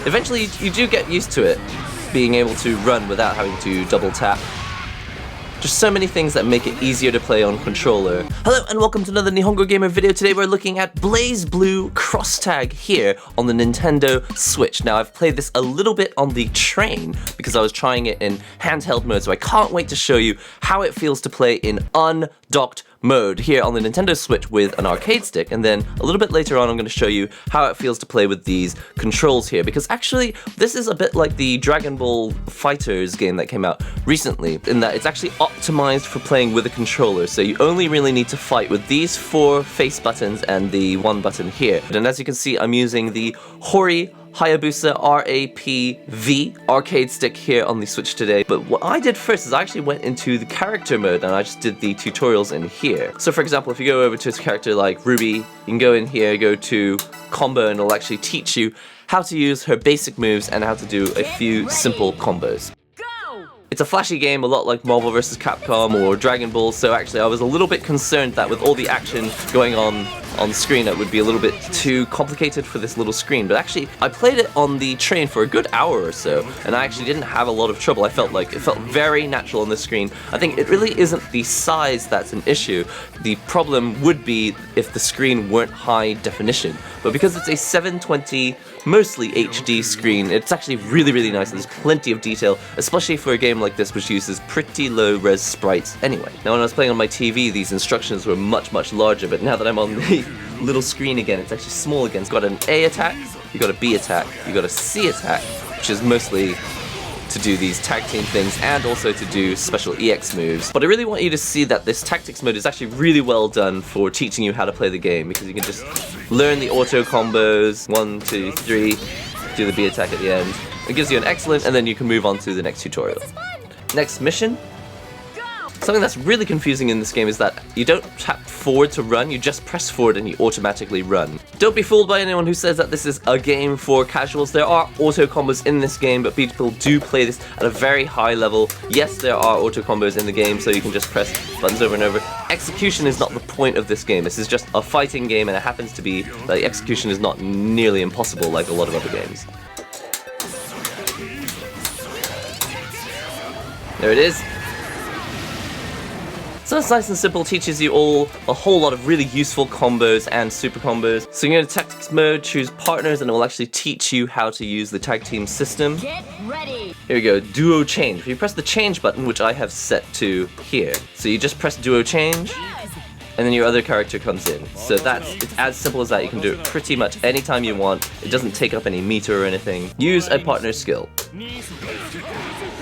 Eventually you do get used to it, being able to run without having to double tap. Just so many things that make it easier to play on controller. Hello and welcome to another NihongoGamer video. Today we're looking at BlazBlue cross tag here on the Nintendo Switch. Now I've played this a little bit on the train because I was trying it in handheld mode, so I can't wait to show you how it feels to play in undocked mode here on the Nintendo Switch with an arcade stick, and then a little bit later on I'm going to show you how it feels to play with these controls here, because actually this is a bit like the Dragon Ball FighterZ game that came out recently, in that it's actually optimized for playing with a controller, so you only really need to fight with these 4 face buttons and the 1 button here. And as you can see, I'm using the Hori Hayabusa RAPV arcade stick here on the Switch today. But what I did first is I actually went into the character mode and I just did the tutorials in here. So for example, if you go over to a character like Ruby, you can go in here, go to combo, and it'll actually teach you how to use her basic moves and how to do a few simple combos. It's a flashy game, a lot like Marvel vs. Capcom or Dragon Ball, so actually I was a little bit concerned that with all the action going on screen it would be a little bit too complicated for this little screen. But actually, I played it on the train for a good hour or so, and I actually didn't have a lot of trouble. I felt like it felt very natural on the screen. I think it really isn't the size that's an issue. The problem would be if the screen weren't high definition. But because it's a 720 mostly HD screen, it's actually really nice. There's plenty of detail, especially for a game like this which uses pretty low res sprites anyway. Now when I was playing on my TV, these instructions were much larger, but now that I'm on the little screen again, it's actually small again. It's got an A attack, you got a B attack, you got a C attack, which is mostly to do these tag team things and also to do special EX moves. But I really want you to see that this tactics mode is actually really well done for teaching you how to play the game, because you can just learn the auto combos, 1, 2, 3, do the B attack at the end. It gives you an excellent, and then you can move on to the next tutorial. Next mission. Something that's really confusing in this game is that you don't tap forward to run, you just press forward and you automatically run. Don't be fooled by anyone who says that this is a game for casuals. There are auto combos in this game, but people do play this at a very high level. Yes, there are auto combos in the game, so you can just press buttons over and over. Execution is not the point of this game. This is just a fighting game, and it happens to be that the execution is not nearly impossible like a lot of other games. There it is. So it's nice and simple, teaches you all a whole lot of really useful combos and super combos. So you go to tactics mode, choose partners, and it will actually teach you how to use the tag team system. Get ready. Here we go, duo change. If you press the change button, which I have set to here, so you just press duo change, and then your other character comes in. So it's as simple as that. You can do it pretty much anytime you want. It doesn't take up any meter or anything. Use a partner skill.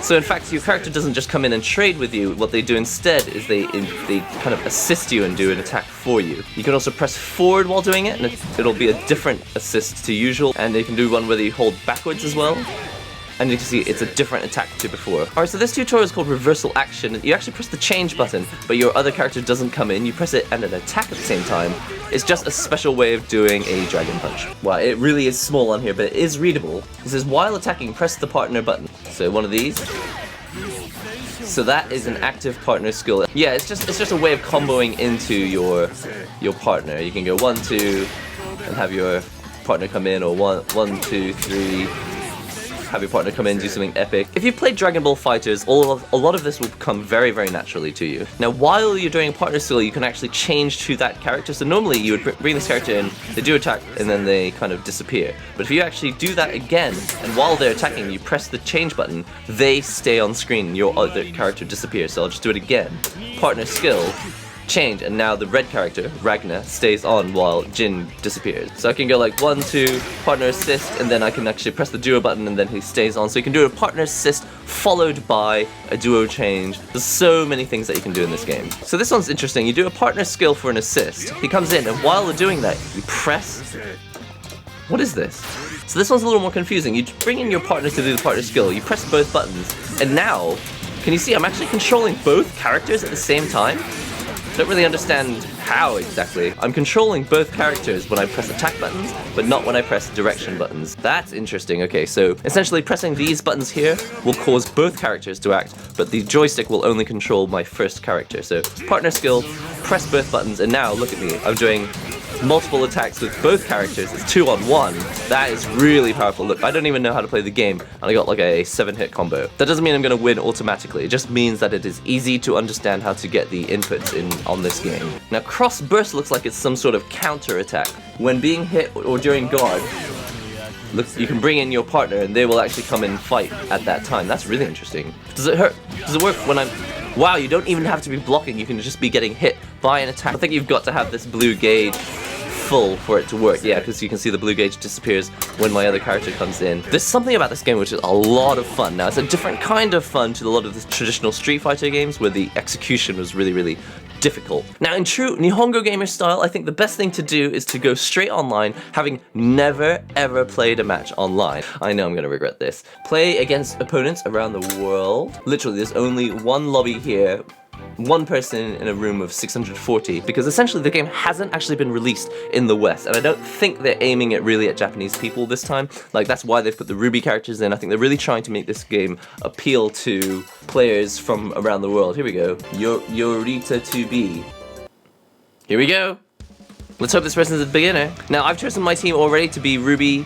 So in fact, your character doesn't just come in and trade with you. What they do instead is they kind of assist you and do an attack for you. You can also press forward while doing it, and it'll be a different assist to usual. And you can do one where you hold backwards as well. And you can see it's a different attack to before. Alright, so this tutorial is called reversal action. You actually press the change button, but your other character doesn't come in. You press it and an attack at the same time. It's just a special way of doing a dragon punch. Well, it really is small on here, but it is readable. It says, while attacking, press the partner button. So one of these. So that is an active partner skill. Yeah, it's just a way of comboing into your partner. You can go 1, 2, and have your partner come in, or 1, 2, 3. Have your partner come in, do something epic. If you've played Dragon Ball FighterZ, a lot of this will come very naturally to you. Now, while you're doing a partner skill, you can actually change to that character. So normally you would bring this character in, they do attack, and then they kind of disappear. But if you actually do that again, and while they're attacking, you press the change button, they stay on screen, your other character disappears. So I'll just do it again. Partner skill, change, and now the red character, Ragnar, stays on while Jin disappears. So I can go like 1, 2, partner assist, and then I can actually press the duo button and then he stays on. So you can do a partner assist followed by a duo change. There's so many things that you can do in this game. So this one's interesting. You do a partner skill for an assist. He comes in, and while they're doing that, you press... What is this? So this one's a little more confusing. You bring in your partner to do the partner skill, you press both buttons, and now, can you see I'm actually controlling both characters at the same time? Don't really understand how exactly. I'm controlling both characters when I press attack buttons, but not when I press direction buttons. That's interesting. Okay, so essentially pressing these buttons here will cause both characters to act, but the joystick will only control my first character. So partner skill, press both buttons, and now look at me. I'm doing multiple attacks with both characters. It's 2-on-1. That is really powerful. Look, I don't even know how to play the game, and I got like a 7-hit combo. That doesn't mean I'm going to win automatically. It just means that it is easy to understand how to get the inputs in on this game. Now, cross burst looks like it's some sort of counter attack. When being hit or during guard, look, you can bring in your partner and they will actually come and fight at that time. That's really interesting. Does it hurt? Does it work when I'm... Wow, you don't even have to be blocking. You can just be getting hit by an attack. I think you've got to have this blue gauge full for it to work. Yeah, because you can see the blue gauge disappears when my other character comes in. There's something about this game which is a lot of fun. Now, it's a different kind of fun to a lot of the traditional Street Fighter games where the execution was really, really difficult. Now, in true NihongoGamer style, I think the best thing to do is to go straight online, having never ever played a match online. I know I'm gonna regret this. Play against opponents around the world. Literally, there's only one lobby here, one person in a room of 640, because essentially the game hasn't actually been released in the West, and I don't think they're aiming it really at Japanese people this time. Like, that's why they've put the Ruby characters in. I think they're really trying to make this game appeal to players from around the world. Here we go. Yorita 2B. Here we go. Let's hope this person's a beginner. Now, I've chosen my team already to be Ruby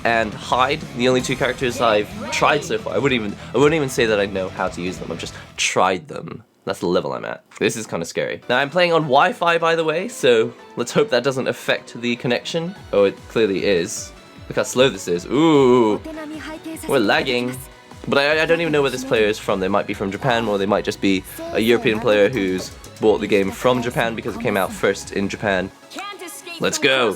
and Hyde, the only two characters I've tried so far. I wouldn't even say that I know how to use them. I've just tried them. That's the level I'm at. This is kind of scary. Now, I'm playing on Wi-Fi, by the way, so let's hope that doesn't affect the connection. Oh, it clearly is. Look how slow this is. Ooh, we're lagging. But I don't even know where this player is from. They might be from Japan, or they might just be a European player who's bought the game from Japan because it came out first in Japan. Let's go.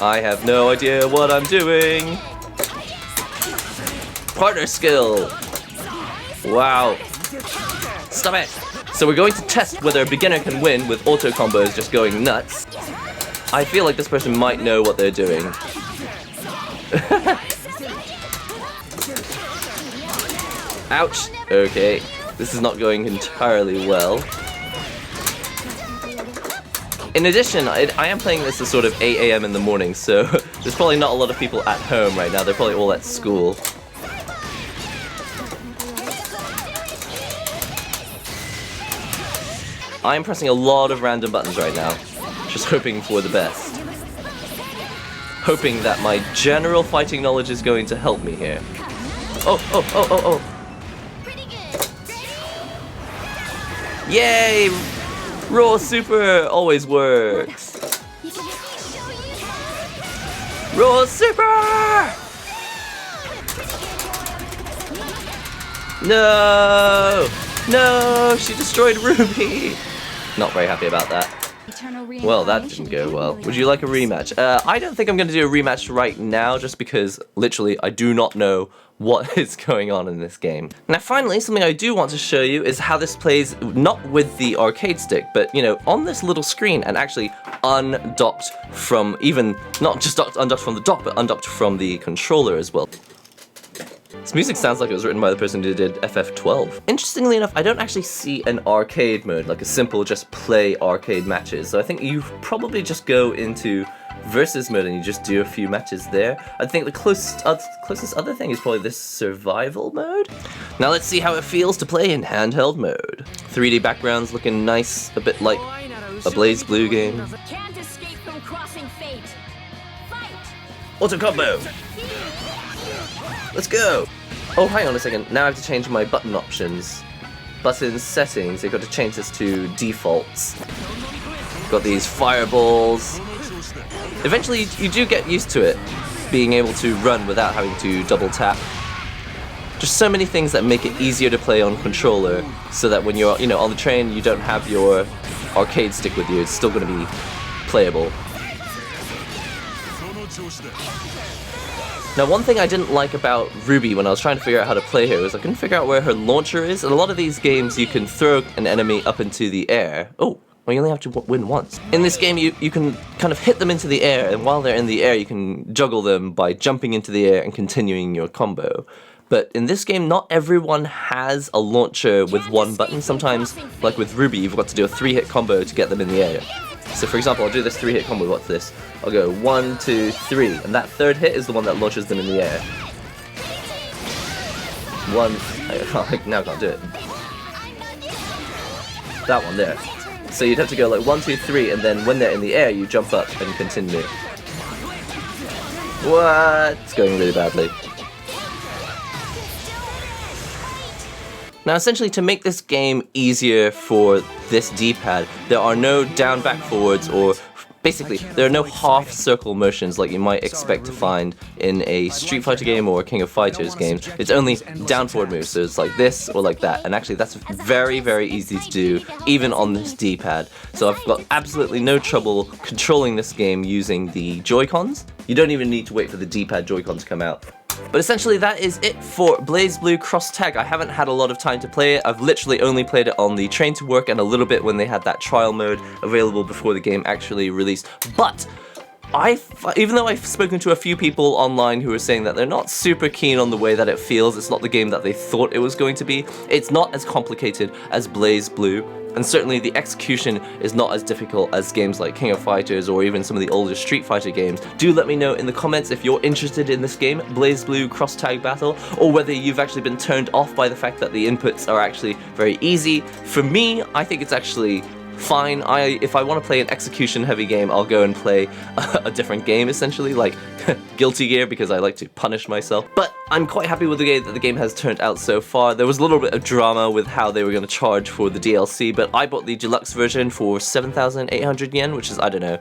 I have no idea what I'm doing. Partner skill. Wow. Stop it. So we're going to test whether a beginner can win with auto combos just going nuts. I feel like this person might know what they're doing. Ouch. Okay. This is not going entirely well. In addition, I am playing this at sort of 8 AM in the morning, so there's probably not a lot of people at home right now. They're probably all at school. I'm pressing a lot of random buttons right now, just hoping for the best. Hoping that my general fighting knowledge is going to help me here. Oh. Yay! Raw Super always works. Raw Super! No! No! She destroyed Ruby! Not very happy about that. Well, that didn't go well. Would you like a rematch? I don't think I'm going to do a rematch right now, just because, literally, I do not know what is going on in this game. Now, finally, something I do want to show you is how this plays, not with the arcade stick, but, you know, on this little screen, and actually undocked from even, not just undocked from the dock, but undocked from the controller as well. This music sounds like it was written by the person who did FF12. Interestingly enough, I don't actually see an arcade mode, like a simple just play arcade matches. So I think you probably just go into versus mode and you just do a few matches there. I think the closest other thing is probably this survival mode. Now let's see how it feels to play in handheld mode. 3D backgrounds looking nice, a bit like a BlazBlue game. Auto combo! Let's go! Oh, hang on a second. Now I have to change my button options. Button settings, I've got to change this to defaults. Got these fireballs. Eventually, you do get used to it, being able to run without having to double tap. Just so many things that make it easier to play on controller, so that when you're, on the train, you don't have your arcade stick with you. It's still going to be playable. Now, one thing I didn't like about Ruby when I was trying to figure out how to play her was I couldn't figure out where her launcher is. In a lot of these games, you can throw an enemy up into the air. Oh, well, you only have to win once. In this game, you can kind of hit them into the air, and while they're in the air, you can juggle them by jumping into the air and continuing your combo. But in this game, not everyone has a launcher with one button. Sometimes, like with Ruby, you've got to do a 3-hit combo to get them in the air. So for example, I'll do this 3-hit combo. What's this? I'll go 1, 2, 3, and that third hit is the one that launches them in the air. Now I can't do it. that one there. So you'd have to go like 1, 2, 3, and then when they're in the air, you jump up and continue. What? It's going really badly. Now essentially, to make this game easier for this D-pad, there are no down, back, forwards, or basically, there are no half-circle motions like you might expect to find in a Street Fighter game or a King of Fighters game. It's only down-forward moves, so it's like this or like that, and actually that's very, very easy to do, even on this D-pad. So I've got absolutely no trouble controlling this game using the Joy-Cons. You don't even need to wait for the D-pad Joy-Con to come out. But essentially that is it for BlazBlue Cross Tag. I haven't had a lot of time to play it. I've literally only played it on the train to work and a little bit when they had that trial mode available before the game actually released. But even though I've spoken to a few people online who are saying that they're not super keen on the way that it feels, it's not the game that they thought it was going to be, it's not as complicated as BlazBlue. And certainly the execution is not as difficult as games like King of Fighters or even some of the older Street Fighter games. Do let me know in the comments if you're interested in this game, BlazBlue Cross Tag Battle, or whether you've actually been turned off by the fact that the inputs are actually very easy. For me, I think it's actually fine. If I want to play an execution heavy game, I'll go and play a different game essentially, like Guilty Gear, because I like to punish myself. But I'm quite happy with the way that the game has turned out so far. There was a little bit of drama with how they were going to charge for the DLC, but I bought the deluxe version for 7,800 yen, which is, I don't know,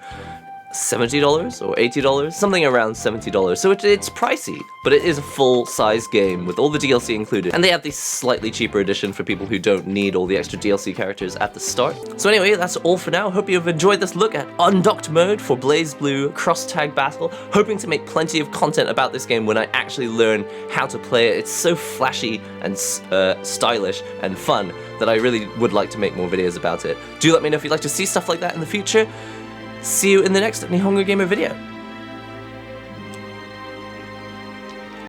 $70 or $80, something around $70. So it's pricey, but it is a full-size game with all the DLC included. And they have the slightly cheaper edition for people who don't need all the extra DLC characters at the start. So anyway, that's all for now. Hope you've enjoyed this look at Undocked Mode for BlazBlue Cross Tag Battle. Hoping to make plenty of content about this game when I actually learn how to play it. It's so flashy and stylish and fun that I really would like to make more videos about it. Do let me know if you'd like to see stuff like that in the future. See you in the next NihongoGamer video.